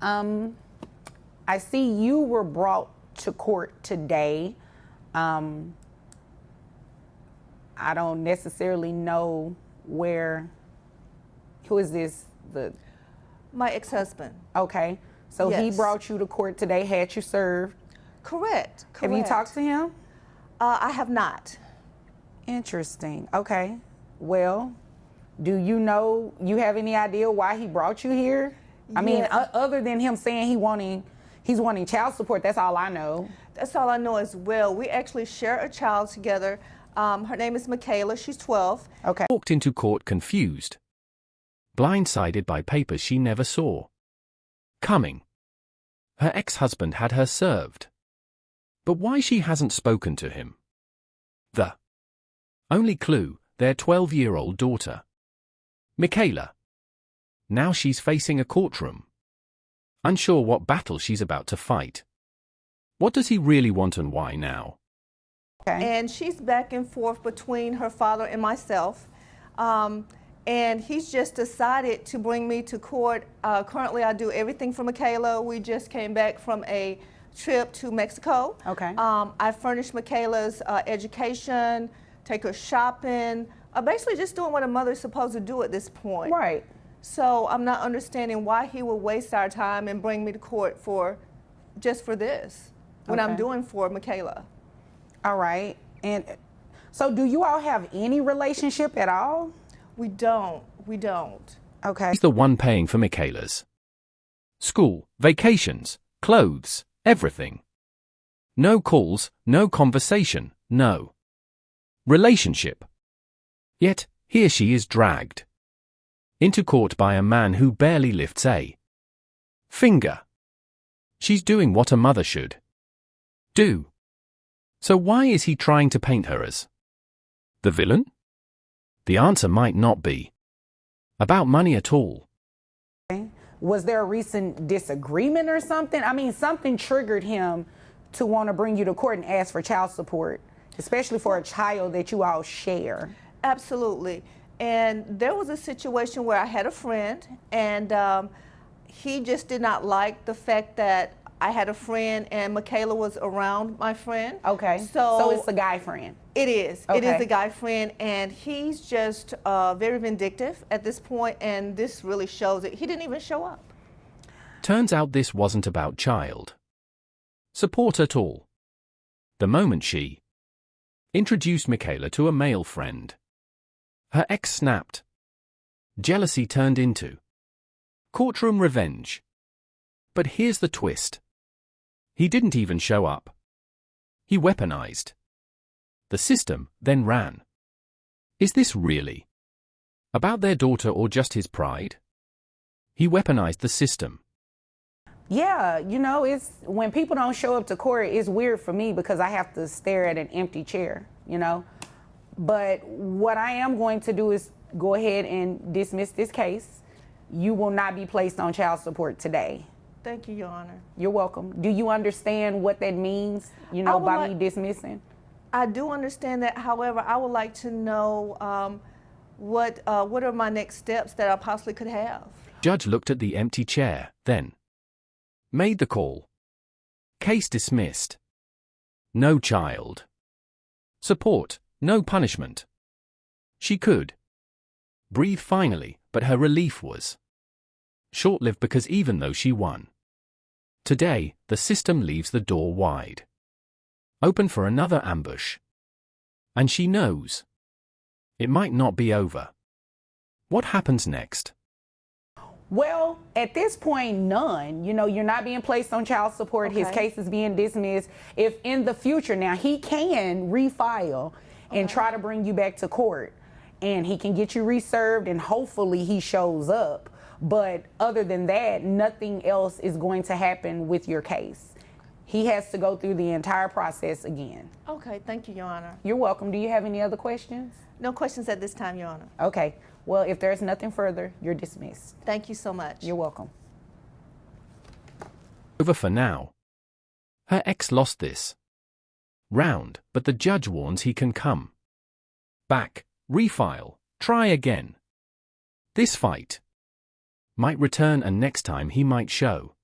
I see you were brought to court today. I don't necessarily know who is this? My ex-husband. Okay, so he Yes. brought you to court today, had you served. Correct. Have you talked to him? I have not. Interesting. Okay. Well, do you have any idea why he brought you here? I mean, Yeah. other than him saying he's wanting child support, that's all I know. That's all I know as well. We actually share a child together. Her name is Michaela. She's 12. Okay. Walked into court confused, blindsided by papers she never saw coming. Her ex-husband had her served. But why she hasn't spoken to him? The only clue, their 12-year-old daughter, Michaela. Now she's facing a courtroom, unsure what battle she's about to fight. What does he really want and why now? Okay. And she's back and forth between her father and myself. And he's just decided to bring me to court. Currently, I do everything for Michaela. We just came back from a trip to Mexico. Okay. I furnished Michaela's education, take her shopping, basically just doing what a mother's supposed to do at this point. Right. So I'm not understanding why he would waste our time and bring me to court just for this, when I'm Okay. doing for Michaela. All right. And so do you all have any relationship at all? We don't. Okay. He's the one paying for Michaela's school, vacations, clothes, everything. No calls, no conversation, no relationship. Yet, here she is dragged into court by a man who barely lifts a finger. She's doing what a mother should do. So why is he trying to paint her as the villain? The answer might not be about money at all. Was there a recent disagreement or something? I mean, something triggered him to want to bring you to court and ask for child support, especially for a child that you all share. Absolutely. And there was a situation where I had a friend, and he just did not like the fact that I had a friend and Michaela was around my friend. Okay. So it's a guy friend. It is. It Okay. is a guy friend, and he's just very vindictive at this point, and this really shows it. He didn't even show up. Turns out this wasn't about child support at all. The moment she introduced Michaela to a male friend, her ex snapped. Jealousy turned into courtroom revenge. But here's the twist. He didn't even show up. He weaponized the system, then ran. Is this really about their daughter or just his pride? He weaponized the system. Yeah, it's when people don't show up to court, it's weird for me because I have to stare at an empty chair, But what I am going to do is go ahead and dismiss this case. You will not be placed on child support today. Thank you, Your Honor. You're welcome. Do you understand what that means, by me dismissing? I do understand that. However, I would like to know what are my next steps that I possibly could have. Judge looked at the empty chair, then made the call. Case dismissed. No child support, no punishment. She could breathe finally, but her relief was short-lived because even though she won today, the system leaves the door wide open for another ambush. And she knows it might not be over. What happens next? Well, at this point, none. You're not being placed on child support. His Okay. case is being dismissed. If in the future, now he can refile and try to bring you back to court, and he can get you reserved, and hopefully he shows up. But other than that, nothing else is going to happen with your case. He has to go through the entire process again. Okay, thank you, Your Honor. You're welcome. Do you have any other questions? No questions at this time, Your Honor. Okay. Well, if there's nothing further, you're dismissed. Thank you so much. You're welcome. Over for now. Her ex lost this round, but the judge warns he can come back, refile, try again. This fight might return, and next time he might show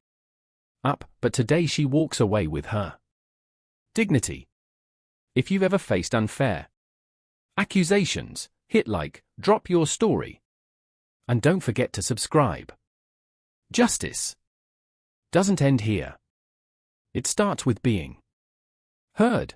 up, but today she walks away with her dignity. If you've ever faced unfair accusations, hit like, drop your story, and don't forget to subscribe. Justice doesn't end here. It starts with being heard.